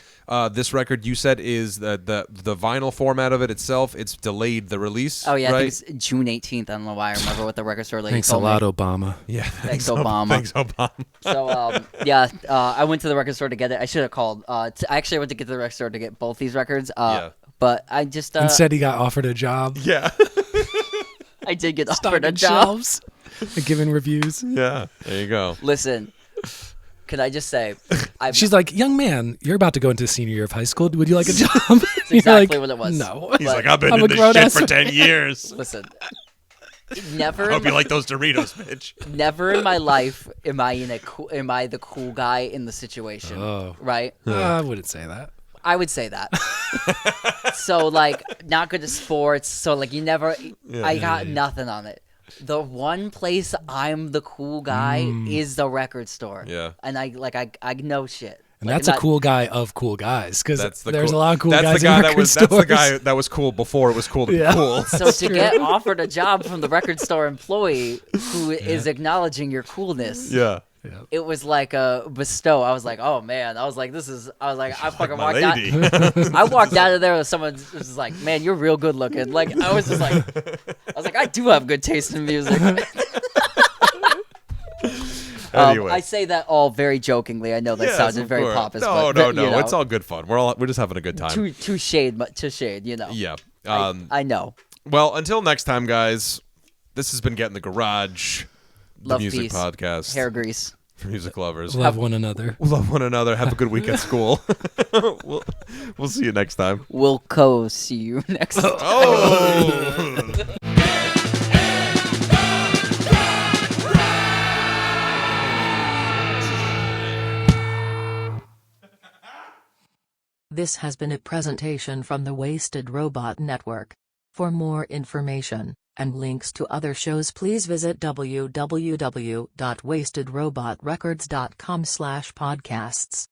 this record you said is the vinyl format of it itself. It's delayed the release. Oh yeah, right? I think it's June 18th. I don't know why. I remember what the record store lady Thanks a told lot, me. Obama. Yeah, Thanks, Obama. Thanks, Obama. So I went to the record store to get it. I should have called. I actually went to get to the record store to get both these records. But I just instead he got offered a job. Yeah. I did get offered a job. Giving reviews. Yeah, there you go. Listen, could I just say, she's like, young man, you're about to go into senior year of high school. Would you like a job? That's exactly what it was. No. He's like, I've been in this shit for 10 years. Listen, never. I hope you like those Doritos, bitch. Never in my life am I the cool guy in the situation. Oh. Right? I wouldn't say that. I would say that. So, like, not good at sports. So, like, you never. I got nothing on it. The one place I'm the cool guy is the record store. Yeah. And I know shit. And that's a cool guy of cool guys, because there's a lot of cool that's guys the guy in that record was stores. That's the guy that was cool before it was cool to be cool. So to get offered a job from the record store employee who is acknowledging your coolness. Yeah. It was like a bestow. I was like, oh man. I was like, I fucking walked out. I walked out of there with someone who was like, man, you're real good looking. Like, I was like, I do have good taste in music. Anyway. I say that all very jokingly. I know that sounded very pompous. No, but, no. It's all good fun. We're just having a good time. To shade, you know. Yeah. I know. Well, until next time, guys, this has been Get in the Garage, the Love, music peace, podcast. hair grease. For music lovers. Love one another. Love one another. Have a good week at school. We'll see you next time. Wilco, see you next time. Oh! This has been a presentation from the Wasted Robot Network. For more information and links to other shows, please visit www.wastedrobotrecords.com/podcasts.